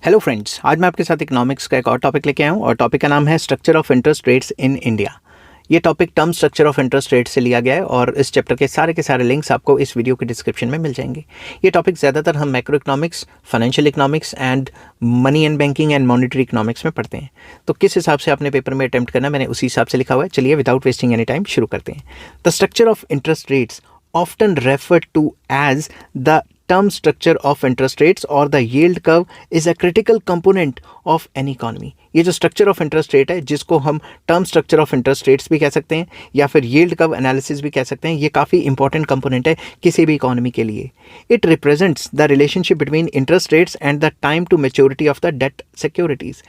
Hello friends, आज मैं आपके साथ इकोनॉमिक्स का एक और टॉपिक लेके आया हूँ और टॉपिक का नाम है structure of interest rates in India. ये topic term structure of interest rate से लिया गया है और इस चैप्टर के सारे लिंक्स आपको इस वीडियो के डिस्क्रिप्शन में मिल जाएंगे। ये टॉपिक ज़्यादातर हम macro economics, financial economics and money and banking and monetary economics में पढ़ते हैं। तो किस हिसाब से आपने पेपर में अटैम्प्ट करना, मैंने उसी हिसाब से लिखा हुआ है। चलिए विदाउट वेस्टिंग एनी टाइम शुरू करते हैं। The structure of interest rates often referred to as the term structure of interest rates or the yield curve is a critical component of any economy। ये जो स्ट्रक्चर ऑफ इंटरेस्ट रेट है, जिसको हम term structure of interest rates भी कह सकते हैं या फिर यील्ड कर्व एनालिसिस भी कह सकते हैं, ये काफ़ी इंपॉर्टेंट कंपोनेंट है किसी भी इकोनॉमी के लिए। It represents the relationship between interest rates and the time to maturity of the debt securities.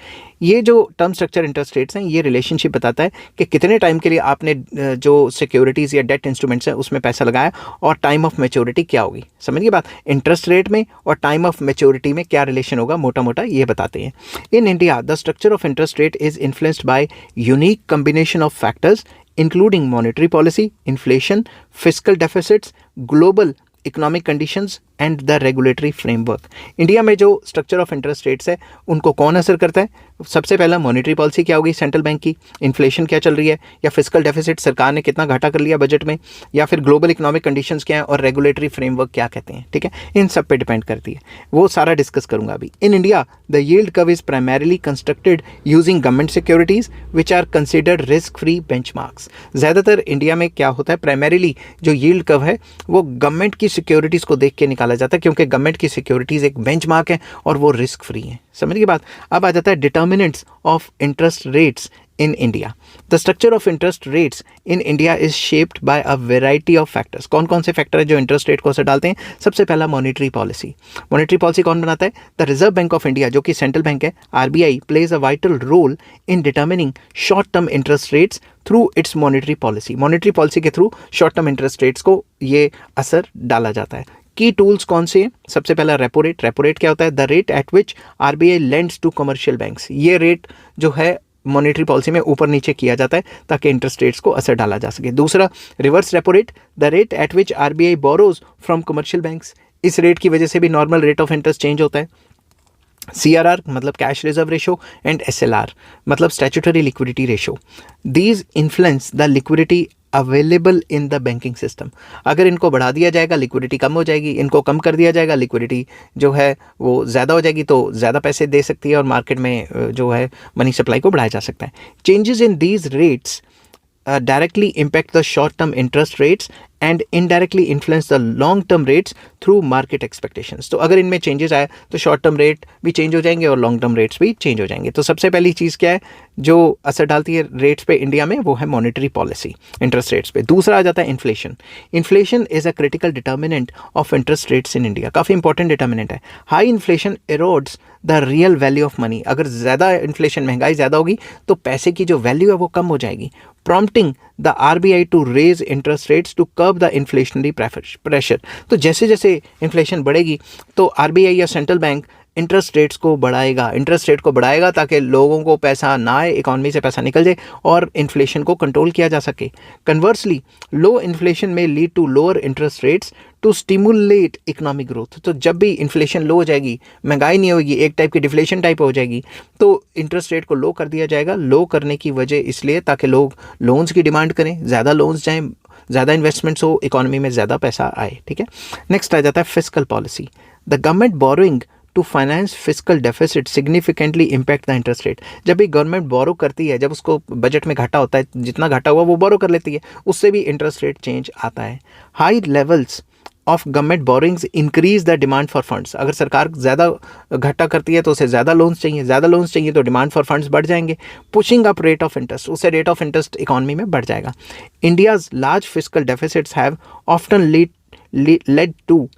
ये जो टर्म स्ट्रक्चर इंटरेस्ट रेट्स हैं, ये रिलेशनशिप बताता है कि कितने टाइम के लिए आपने जो सिक्योरिटीज़ या डेट इंस्ट्रूमेंट्स हैं उसमें पैसा लगाया और टाइम ऑफ मेच्योरिटी क्या होगी। समझिए बात, इंटरेस्ट रेट में और टाइम ऑफ मेच्योरिटी में क्या रिलेशन होगा, मोटा मोटा ये बताते हैं। इन India the structure of interest rate is influenced by unique combination of factors including monetary policy, inflation, fiscal deficits, global economic conditions and the regulatory framework. India में जो स्ट्रक्चर ऑफ इंटरेस्ट रेट्स है उनको कौन असर करता है? सबसे पहला मॉनेटरी पॉलिसी क्या होगी सेंट्रल बैंक की, इन्फ्लेशन क्या चल रही है, या फिस्कल डेफिसिट सरकार ने कितना घाटा कर लिया बजट में, या फिर ग्लोबल इकोनॉमिक कंडीशंस क्या है और रेगुलेटरी फ्रेमवर्क क्या कहते हैं। ठीक है, इन सब पे डिपेंड करती है, वो सारा डिस्कस करूंगा अभी। In India the yield curve is primarily constructed using government securities which are considered risk free benchmarks. ज़्यादातर इंडिया में क्या होता है, प्राइमरीली जो यील्ड कर्व है वो गवर्नमेंट की सिक्योरिटीज़ को देख के निकाला जाता है, क्योंकि गवर्नमेंट की सिक्योरिटीज़ एक बेंचमार्क है और वो रिस्क फ्री है। समझ की बात। अब आ जाता है determinants of interest rates in India. The structure of interest rates in India is shaped by a variety of factors. कौन कौन से फैक्टर है जो इंटरेस्ट रेट को असर डालते हैं? सबसे पहला मॉनेटरी पॉलिसी। मॉनेटरी पॉलिसी कौन बनाता है? The Reserve Bank of India, जो कि सेंट्रल बैंक है, RBI, plays a vital role in determining short term interest rates through its monetary policy. Monetary policy के through short term interest rates को ये असर डाला जाता है। की टूल्स कौन से हैं? सबसे पहला रेपो रेट। रेपो रेट क्या होता है? The rate at which RBI lends to commercial banks. ये रेट जो है मॉनेटरी पॉलिसी में ऊपर नीचे किया जाता है ताकि इंटरेस्ट रेट्स को असर डाला जा सके। दूसरा reverse repo rate, the rate at which RBI borrows from commercial banks. इस रेट की वजह से भी normal rate of interest change होता है। CRR मतलब cash reserve ratio and SLR मतलब statutory liquidity ratio. These influence the liquidity available in the banking system. अगर इनको बढ़ा दिया जाएगा लिक्विडिटी कम हो जाएगी, इनको कम कर दिया जाएगा लिक्विडिटी जो है वो ज़्यादा हो जाएगी, तो ज़्यादा पैसे दे सकती है और मार्केट में जो है मनी सप्लाई को बढ़ाया जा सकता है। Changes in these rates directly impact the short-term interest rates and indirectly influence the long-term rates through market expectations। तो अगर इनमें चेंजेस आए तो शॉर्ट टर्म रेट भी चेंज हो जाएंगे और लॉन्ग टर्म रेट्स भी चेंज हो जाएंगे। तो सबसे पहली चीज़ क्या है जो असर डालती है रेट्स पे इंडिया में, वो है मॉनेटरी पॉलिसी इंटरेस्ट रेट्स पे। दूसरा आ जाता है inflation. Inflation is a critical determinant of interest rates in India. काफ़ी इंपॉर्टेंट डिटर्मिनेंट है। High inflation erodes the real value of money. अगर ज़्यादा इन्फ्लेशन, महंगाई ज़्यादा होगी तो पैसे की जो वैल्यू है वो कम हो जाएगी। Prompting the RBI to raise interest rates to curb the inflationary pressure. तो जैसे जैसे इन्फ्लेशन बढ़ेगी तो आरबीआई या सेंट्रल बैंक इंटरेस्ट रेट्स को बढ़ाएगा, इंटरेस्ट रेट को बढ़ाएगा ताकि लोगों को पैसा ना आए, इकॉनमी से पैसा निकल जाए और इन्फ्लेशन को कंट्रोल किया जा सके। Conversely low inflation may lead to lower interest rates to stimulate economic growth. तो जब भी इन्फ्लेशन लो हो जाएगी, महंगाई नहीं होगी, एक टाइप की डिफ्लेशन टाइप हो जाएगी, तो इंटरेस्ट रेट को लो कर दिया जाएगा। लो करने की वजह इसलिए ताकि लोग लोन्स की डिमांड करें, ज़्यादा लोन्स जाएँ, ज़्यादा इन्वेस्टमेंट्स हो, इकोनॉमी में ज़्यादा पैसा आए। ठीक है, नेक्स्ट आ जाता है fiscal policy. The government borrowing to finance fiscal deficit significantly impact the interest rate. जब भी गवर्नमेंट बोरो करती है, जब उसको बजट में घाटा होता है, जितना घाटा हुआ वो बोरो कर लेती है, उससे भी इंटरेस्ट रेट चेंज आता है। High levels of government borings increase the demand for funds. अगर सरकार ज़्यादा घाटा करती है तो उसे ज़्यादा लोन्स चाहिए, ज़्यादा लोन्स चाहिए तो डिमांड फॉर फंड्स बढ़ जाएंगे। Pushing up rate of interest, उससे रेट ऑफ इंटरेस्ट इकॉनमी में बढ़ जाएगा। India's large fiscal deficits have often led to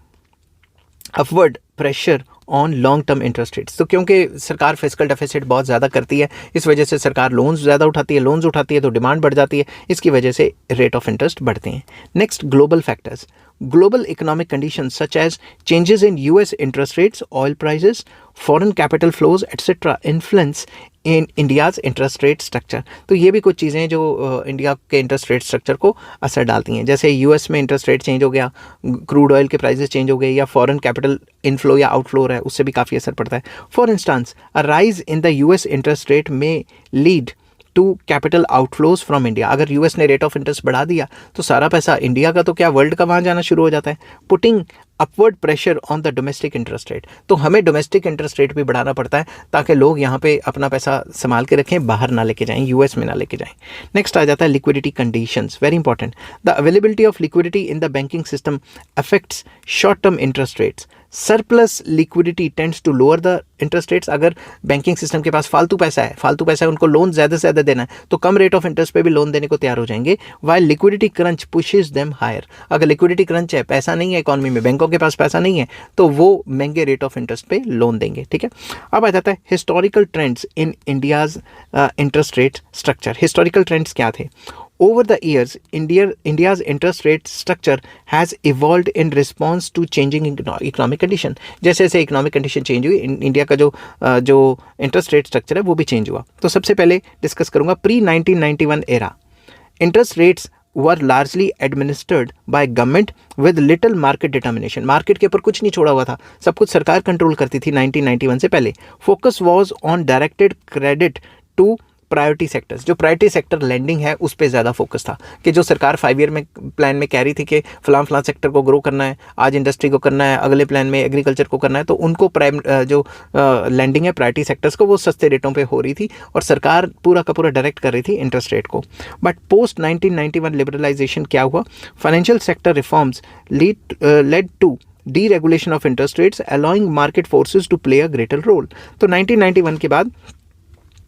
upward pressure on long term interest rates. तो क्योंकि सरकार फिस्कल डेफिसिट बहुत ज़्यादा करती है, इस वजह से सरकार लोन्स ज़्यादा उठाती है, लोन्स उठाती है तो डिमांड बढ़ जाती है, इसकी वजह से रेट ऑफ इंटरेस्ट बढ़ते हैं। Next global factors. global economic conditions such as changes in US interest rates, oil prices, foreign capital flows, etc. influence in India's interest rate structure. तो ये भी कुछ चीज़ें जो इंडिया के इंटरेस्ट रेट स्ट्रक्चर को असर डालती हैं, जैसे यूएस में इंटरेस्ट रेट चेंज हो गया, क्रूड ऑयल के प्राइसेस चेंज हो गए, या फॉरेन कैपिटल इनफ्लो या आउटफ्लो है, उससे भी काफ़ी असर पड़ता है। For instance, a rise in the US interest rate में lead to capital outflows from India. अगर यूएस ने रेट ऑफ इंटरेस्ट बढ़ा दिया तो सारा पैसा इंडिया का तो क्या वर्ल्ड का वहाँ जाना शुरू हो जाता है, putting upward pressure on the domestic interest rate. तो हमें डोमेस्टिक इंटरेस्ट रेट भी बढ़ाना पड़ता है ताकि लोग यहाँ पे अपना पैसा संभाल के रखें, बाहर ना लेके जाएं, यूएस में ना लेके जाएं। नेक्स्ट आ जाता है liquidity conditions, very important. The availability of liquidity in the banking system affects short term interest rates. Surplus liquidity tends to lower the interest rates. अगर बैंकिंग सिस्टम के पास फालतू पैसा है, उनको लोन ज़्यादा से ज़्यादा देना है, तो कम रेट ऑफ इंटरेस्ट पे भी लोन देने को तैयार हो जाएंगे। While liquidity crunch pushes them higher. अगर लिक्विडिटी क्रंच है, पैसा नहीं है इकोनॉमी में, बैंकों के पास पैसा नहीं है, तो वो महंगे रेट ऑफ इंटरेस्ट पे लोन देंगे। ठीक है, अब आ जाता है historical trends in India's interest rate structure. Historical trends क्या थे? Over the years, India's interest rate structure has evolved in response to changing economic condition. जैसे जैसे इकोनॉमिक कंडीशन चेंज हुई, इंडिया का जो इंटरेस्ट रेट स्ट्रक्चर है वो भी चेंज हुआ। तो सबसे पहले डिस्कस करूंगा pre 1991 era. Interest rates were largely administered by government with little market determination. Market के ऊपर कुछ नहीं छोड़ा हुआ था, सब कुछ सरकार कंट्रोल करती थी 1991 से पहले। Focus was on directed credit to priority sectors. जो प्रायोरिटी सेक्टर लैंडिंग है उस पर ज़्यादा फोकस था, कि जो सरकार 5 ईयर में प्लान में कह रही थी कि फलां सेक्टर को ग्रो करना है, आज इंडस्ट्री को करना है, अगले प्लान में एग्रीकल्चर को करना है, तो उनको जो लैंडिंग है प्रायोरिटी सेक्टर्स को वो सस्ते रेटों पे हो रही थी और सरकार पूरा का पूरा डायरेक्ट कर रही थी इंटरेस्ट रेट को। बट पोस्ट 1991 लिबरलाइजेशन क्या हुआ? Financial sector reforms led to deregulation of interest rates, allowing market forces to play a greater role. तो 1991 के बाद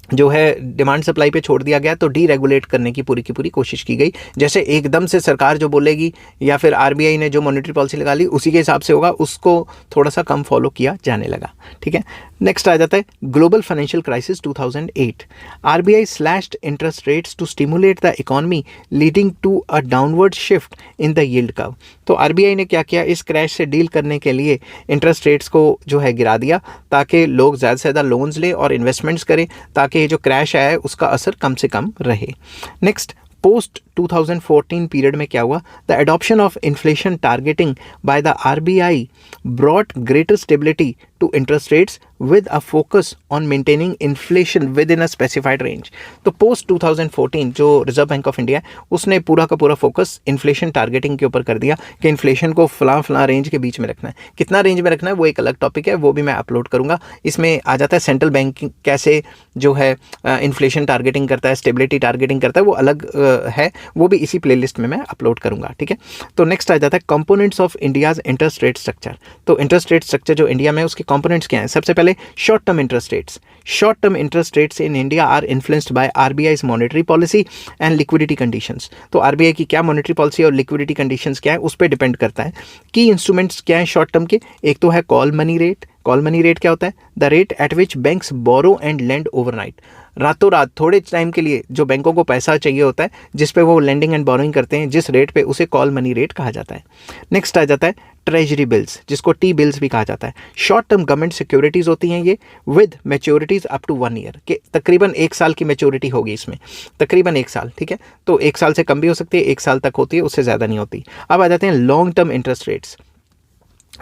जो है डिमांड सप्लाई पे छोड़ दिया गया, तो डीरेगुलेट करने की पूरी कोशिश की गई। जैसे एकदम से सरकार जो बोलेगी या फिर आरबीआई ने जो मॉनेटरी पॉलिसी लगा ली उसी के हिसाब से होगा, उसको थोड़ा सा कम फॉलो किया जाने लगा। ठीक है, नेक्स्ट आ जाता है global financial crisis 2008। RBI slashed interest rates to stimulate the economy, leading to a downward shift in the yield curve. तो आरबीआई ने क्या किया, इस क्रैश से डील करने के लिए इंटरेस्ट रेट्स को जो है गिरा दिया, ताकि लोग ज़्यादा से ज़्यादा लोन्स लें और इन्वेस्टमेंट्स करें, ताकि ये जो क्रैश आया है उसका असर कम से कम रहे। नेक्स्ट, पोस्ट 2014 पीरियड में क्या हुआ? The adoption of inflation targeting by the RBI brought greater stability to interest rates with a focus on maintaining inflation within a specified range. तो पोस्ट 2014 जो रिजर्व बैंक ऑफ इंडिया है उसने पूरा का पूरा फोकस इन्फ्लेशन टारगेटिंग के ऊपर कर दिया कि इन्फ्लेशन को फलां रेंज के बीच में रखना है। कितना रेंज में रखना है वो एक अलग टॉपिक है, वो भी मैं अपलोड करूंगा। इसमें आ जाता है सेंट्रल बैंक कैसे जो है इन्फ्लेशन टारगेटिंग करता है, स्टेबिलिटी टारगेटिंग करता है, वो अलग है, वो भी इसी प्लेलिस्ट में मैं अपलोड करूंगा। ठीक है, तो नेक्स्ट आ जाता है components of India's interest rate structure. तो इंटरेस्ट रेट स्ट्रक्चर जो इंडिया में उसके कंपोनेंट्स क्या हैं? सबसे पहले short term interest rates. Short term interest rates in India are influenced by RBI's monetary policy and liquidity conditions. तो आरबीआई की क्या मॉनेटरी पॉलिसी और लिक्विडिटी कंडीशंस क्या है उस पर डिपेंड करता है। की इंस्ट्रूमेंट्स क्या है शॉर्ट टर्म के? एक तो है call money rate. Call money rate क्या होता है? The rate at which banks borrow and lend overnight. रातों रात थोड़े टाइम के लिए जो बैंकों को पैसा चाहिए होता है जिस पे वो लेंडिंग एंड बोरोइंग करते हैं, जिस रेट पे, उसे कॉल मनी रेट कहा जाता है। नेक्स्ट आ जाता है ट्रेजरी बिल्स, जिसको टी बिल्स भी कहा जाता है। शॉर्ट टर्म गवर्नमेंट सिक्योरिटीज़ होती हैं ये, विद मैच्योरिटीज़ अप टू 1 ईयर, के तकरीबन 1 साल की मैच्योरिटी होगी इसमें, तकरीबन 1 साल। ठीक है, तो 1 साल से कम भी हो सकती है, 1 साल तक होती है, उससे ज़्यादा नहीं होती। अब आ जाते हैं long term interest rates.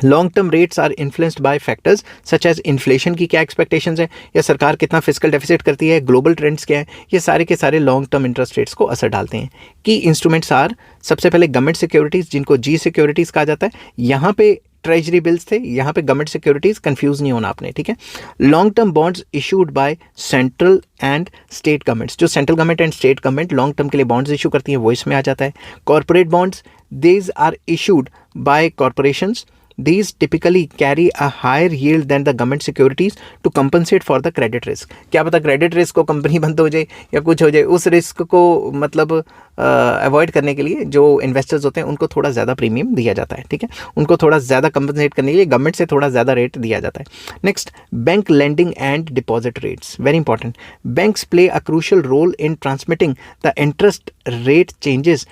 Long term rates are influenced by factors such as inflation की क्या एक्सपेक्टेशंस है, या सरकार कितना फिस्कल डेफिसिट करती है, ग्लोबल ट्रेंड्स क्या है, ये सारे के सारे लॉन्ग टर्म इंटरेस्ट रेट्स को असर डालते हैं। की इंस्ट्रूमेंट्स आर, सबसे पहले गवर्नमेंट सिक्योरिटीज़, जिनको जी सिक्योरिटीज़ कहा जाता है। यहाँ पे ट्रेजरी बिल्स थे, यहाँ पे गवर्नमेंट सिक्योरिटीज़, कंफ्यूज नहीं होना आपने। ठीक है, long term bonds issued by central and state governments. जो central government and state government long term के लिए बॉन्ड्स इशू करती हैं वो इसमें आ जाता है। Corporate bonds, these are issued by corporations. These typically carry a higher yield than the government securities to compensate for the credit risk. क्या पता क्रेडिट रिस्क को कंपनी बंद हो जाए या कुछ हो जाए, उस रिस्क को मतलब अवॉइड करने के लिए जो इन्वेस्टर्स होते हैं उनको थोड़ा ज़्यादा प्रीमियम दिया जाता है। ठीक है, उनको थोड़ा ज़्यादा कंपनसेट करने के लिए गवर्नमेंट से थोड़ा ज़्यादा रेट दिया जाता है। Next, bank lending and deposit rates, very important. Banks play a crucial role in transmitting the interest rate changes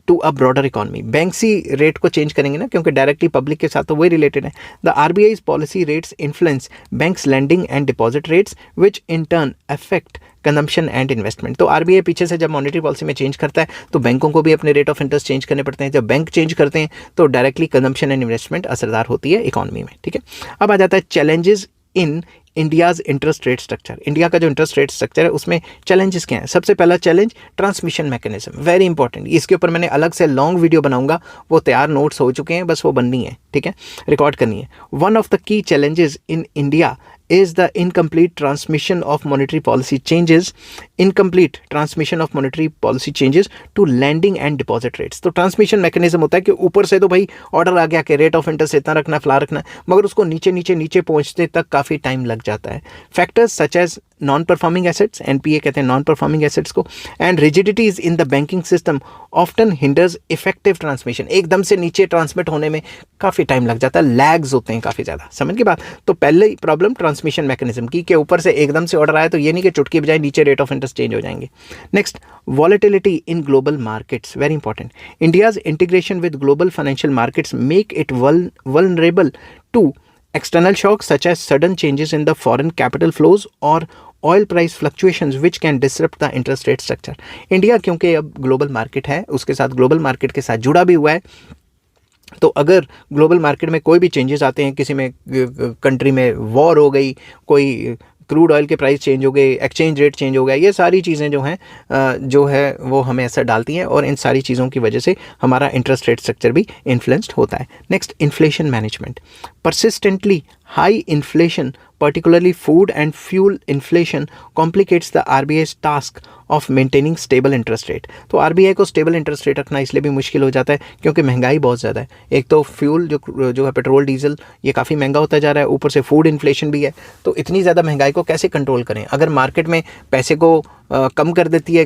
to a broader economy. Banks ही रेट को चेंज करेंगे ना, क्योंकि डायरेक्टली पब्लिक के साथ तो वही रिलेटेड है। The RBI's policy rates influence banks lending and deposit rates which in turn affect consumption and investment. तो आरबीआई पीछे से जब मॉनेटरी पॉलिसी में चेंज करता है तो बैंकों को भी अपने रेट ऑफ इंटरेस्ट चेंज करने पड़ते हैं। जब बैंक चेंज करते हैं तो डायरेक्टली कंजम्पशन एंड इन्वेस्टमेंट असरदार होती है इकोनॉमी में, ठीक है। अब आ जाता है challenges in India's interest rate structure. India का जो इंटरेस्ट रेट स्ट्रक्चर है उसमें चैलेंजेस क्या हैं? सबसे पहला challenge transmission mechanism, very important. इसके ऊपर मैंने अलग से लॉन्ग वीडियो बनाऊंगा, वो तैयार नोट्स हो चुके हैं, बस वो बननी है, ठीक है, रिकॉर्ड करनी है। One of the key challenges in India is the incomplete transmission of monetary policy changes to lending and deposit rates। तो ट्रांसमिशन मैकेनिज्म होता है कि ऊपर से तो भाई ऑर्डर आ गया कि रेट ऑफ इंटरेस्ट इतना रखना, फला रखना, मगर उसको नीचे नीचे नीचे पहुंचने तक काफ़ी टाइम लग जाता है। Factors such as non performing assets, NPA कहते हैं नॉन परफॉर्मिंग एसेट्स को, and rigidities in the banking system often hinders effective transmission. एकदम से नीचे ट्रांसमिट होने में काफ़ी टाइम लग जाता है, लैग्स होते हैं काफ़ी ज़्यादा, समझ की बात। तो पहले प्रॉब्लम ट्रांसमिशन मैकेनिज्म की, कि ऊपर से एकदम से ऑर्डर आया तो ये नहीं कि चुटकी बजाय नीचे रेट ऑफ इंटरेस्ट चेंज हो जाएंगे। Next, volatility in global markets, very important. India's integration with global financial markets make it vulnerable to external shocks such as sudden changes in the foreign capital flows or oil price fluctuations which can disrupt the interest rate structure। India क्योंकि अब global market है, उसके साथ global market के साथ जुड़ा भी हुआ है, तो अगर ग्लोबल मार्केट में कोई भी चेंजेस आते हैं, किसी में कंट्री में वॉर हो गई, कोई क्रूड ऑयल के प्राइस चेंज हो गए, एक्सचेंज रेट चेंज हो गया, ये सारी चीज़ें जो है वो हमें असर डालती हैं, और इन सारी चीज़ों की वजह से हमारा इंटरेस्ट रेट स्ट्रक्चर भी इन्फ्लुएंस्ड होता है। Next, inflation management. persistently high inflation, particularly food and fuel inflation, complicates the RBI's task of maintaining stable interest rate। तो RBI को स्टेबल इंटरेस्ट रेट रखना इसलिए भी मुश्किल हो जाता है क्योंकि महंगाई बहुत ज़्यादा है। एक तो फ्यूल जो है पेट्रोल डीजल ये काफ़ी महंगा होता जा रहा है, ऊपर से फूड इन्फ्लेशन भी है। तो इतनी ज़्यादा महंगाई को कैसे कंट्रोल करें? अगर मार्केट में पैसे को कम कर देती है,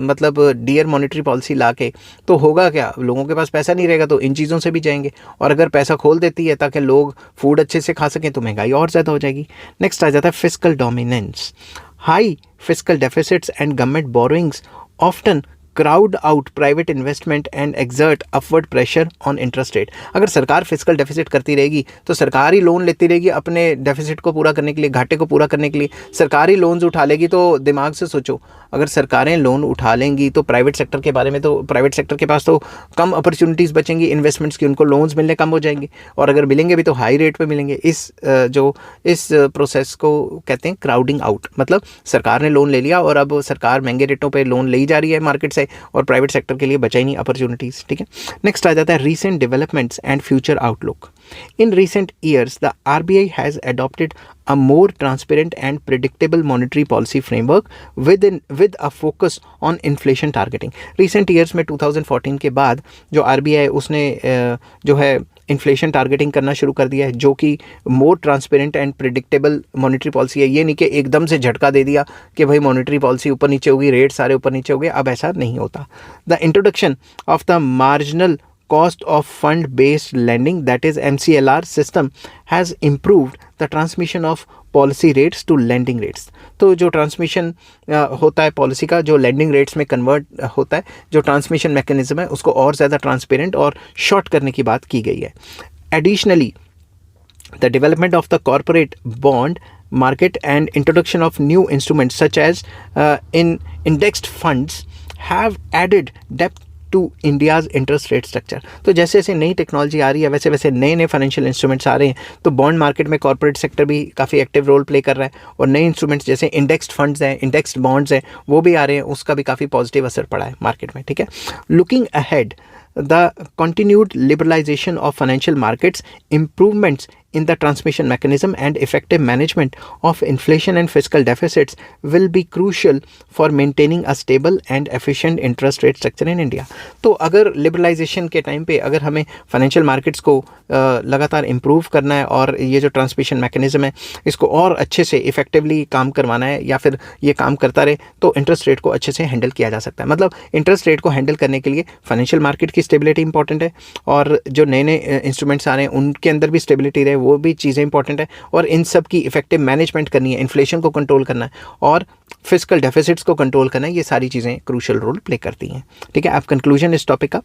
मतलब डियर मॉनेटरी पॉलिसी ला के, तो होगा क्या? लोगों के पास पैसा नहीं रहेगा तो इन चीज़ों से भी जाएंगे, और अगर पैसा खोल देती है ताकि लोग फूड अच्छे से खा सकें तो महंगाई और ज़्यादा हो जाएगी। नेक्स्ट आ जाता है fiscal dominance. High fiscal deficits and government borrowings often crowd out private investment and exert upward pressure on interest rate. अगर सरकार फिस्कल डेफिसिट करती रहेगी तो सरकार ही लोन लेती रहेगी अपने डेफिसिट को पूरा करने के लिए, घाटे को पूरा करने के लिए सरकार ही लोन्स उठा लेगी। तो दिमाग से सोचो, अगर सरकारें लोन उठा लेंगी तो प्राइवेट सेक्टर के बारे में, तो प्राइवेट सेक्टर के पास तो कम अपॉर्चुनिटीज़ बचेंगी इन्वेस्टमेंट्स की, उनको लोन्स मिलने कम हो जाएंगे, और अगर मिलेंगे भी तो हाई रेट पे मिलेंगे। इस प्रोसेस को कहते हैं क्राउडिंग आउट। मतलब सरकार ने लोन ले लिया और अब सरकार महंगे रेटों पे लोन ले जा रही है मार्केट से, और प्राइवेट सेक्टर के लिए बचा ही नहीं अपॉर्चुनिटीज़, ठीक है। नेक्स्ट आ जाता है recent developments and future outlook. In recent years, the RBI has adopted a more transparent and predictable monetary policy framework with a focus on inflation targeting। Recent years में 2014 के बाद जो RBI है उसने जो है इन्फ्लेशन टारगेटिंग करना शुरू कर दिया है, जो कि more transparent and predictable monetary policy है। ये नहीं कि एकदम से झटका दे दिया कि भाई मॉनेटरी पॉलिसी ऊपर नीचे होगी, रेट सारे ऊपर नीचे हो गए, अब ऐसा नहीं होता। The introduction of the marginal cost of fund based lending, that is MCLR system, has improved the transmission of policy rates to lending rates। तो जो ट्रांसमिशन होता है पॉलिसी का, जो लेंडिंग रेट्स में कन्वर्ट होता है, जो ट्रांसमिशन मैकेनिज्म है, उसको और ज़्यादा ट्रांसपेरेंट और शॉर्ट करने की बात की गई है। Additionally the development of the corporate bond market and introduction of new instruments such as in indexed funds have added depth to India's interest rate structure. तो जैसे जैसे नई टेक्नोलॉजी आ रही है वैसे वैसे नए नए फाइनेंशियल इंस्ट्रूमेंट्स आ रहे हैं, तो बॉन्ड मार्केट में कॉर्पोरेट सेक्टर भी काफ़ी एक्टिव रोल प्ले कर रहा है, और नए इंस्ट्रूमेंट्स जैसे इंडेक्स्ड फंड्स हैं, इंडेक्स्ड बॉन्ड्स हैं, वो भी आ रहे हैं, उसका भी काफ़ी पॉजिटिव असर पड़ा है मार्केट में, ठीक है। Looking ahead, the continued liberalization of financial markets, improvements in the transmission mechanism and effective management of inflation and fiscal deficits will be crucial for maintaining a stable and efficient interest rate structure in India। तो अगर liberalisation के time पे अगर हमें financial markets को लगातार improve करना है और ये जो ट्रांसमिशन मैकेनिज्म है इसको और अच्छे से इफेक्टिवली काम करवाना है, या फिर ये काम करता रहे, तो इंटरेस्ट रेट को अच्छे से हैंडल किया जा सकता है। मतलब इंटरेस्ट रेट को हैंडल करने के लिए फाइनेंशियल मार्केट की स्टेबिलिटी इंपॉर्टेंट है, और जो नए नए इंस्ट्रूमेंट्स आ रहे हैं उनके अंदर भी स्टेबिलिटी रहे, वो भी चीज़ें इंपॉर्टेंट है, और इन सब की इफेक्टिव मैनेजमेंट करनी है, इन्फ्लेशन को कंट्रोल करना है और फिजिकल डेफिसिट्स को कंट्रोल करना है, ये सारी चीज़ें क्रूशियल रोल प्ले करती हैं। ठीक है, अब कंक्लूजन इस टॉपिक का,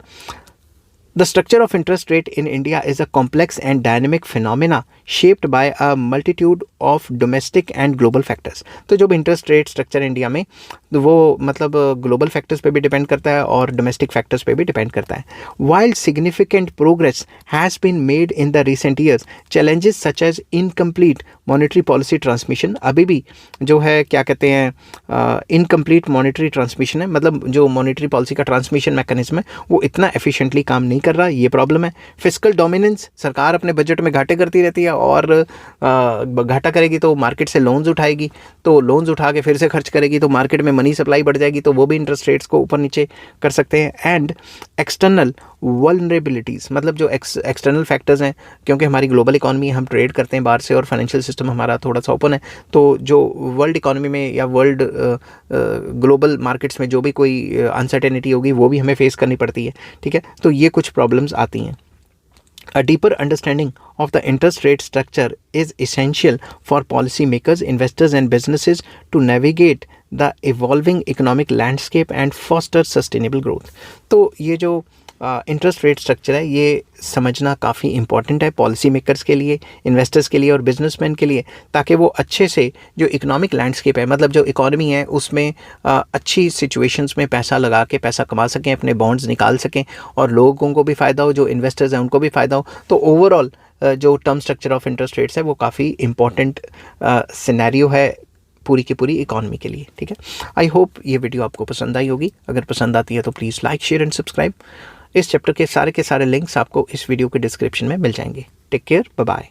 The structure of interest rate in India is a complex and dynamic phenomena shaped by a multitude of domestic and global factors. तो जो भी इंटरेस्ट रेट स्ट्रक्चर इंडिया में, तो वो मतलब ग्लोबल फैक्टर्स पे भी डिपेंड करता है और डोमेस्टिक फैक्टर्स पे भी डिपेंड करता है. While significant progress has been made in the recent years, challenges such as incomplete monetary policy transmission, अभी भी जो है क्या कहते हैं इनकम्प्लीट मॉनेटरी ट्रांसमिशन है, मतलब जो मॉनेटरी पॉलिसी का ट्रांसमिशन मैकेनिज्म है वो इतना एफिशिएंटली काम नहीं कर रहा, ये प्रॉब्लम है. फिस्कल डोमिनेंस, सरकार अपने बजट में घाटे करती रहती है और घाटा करेगी तो मार्केट से लोन्स उठाएगी, तो लोन्स उठा के फिर से खर्च करेगी तो मार्केट में मनी सप्लाई बढ़ जाएगी, तो वो भी इंटरेस्ट रेट्स को ऊपर नीचे कर सकते हैं. एंड एक्सटर्नल वल्नरेबिलिटीज़, मतलब जो एक्सटर्नल फैक्टर्स हैं, क्योंकि हमारी ग्लोबल इकॉनमी, हम ट्रेड करते हैं बाहर से और फाइनेंशियल सिस्टम हमारा थोड़ा सा ओपन है, तो जो वर्ल्ड इकॉनमी में या वर्ल्ड ग्लोबल मार्केट्स में जो भी कोई अनसर्टेनिटी होगी वो भी हमें फेस करनी पड़ती है. ठीक है, तो ये कुछ प्रॉब्लम्स आती हैं. A deeper understanding of the interest rate structure is essential for policymakers, investors and businesses to navigate the evolving economic landscape and foster sustainable growth. तो ये जो इंटरेस्ट रेट स्ट्रक्चर है ये समझना काफ़ी इंपॉर्टेंट है पॉलिसी मेकर्स के लिए, इन्वेस्टर्स के लिए और बिजनेसमैन के लिए, ताकि वो अच्छे से जो इकोनॉमिक लैंडस्केप है, मतलब जो इकॉनमी है उसमें अच्छी सिचुएशंस में पैसा लगा के पैसा कमा सकें, अपने बॉन्ड्स निकाल सकें और लोगों को भी फ़ायदा हो, जो इन्वेस्टर्स हैं उनको भी फ़ायदा हो. तो ओवरऑल जो term structure of interest rates है वो काफ़ी इंपॉर्टेंट सिनेरियो है पूरी की पूरी इकॉनमी के लिए. ठीक है, आई होप ये वीडियो आपको पसंद आई होगी. अगर पसंद आती है तो please like, share and subscribe. इस चैप्टर के सारे लिंक्स आपको इस वीडियो के डिस्क्रिप्शन में मिल जाएंगे. Take care, bye bye.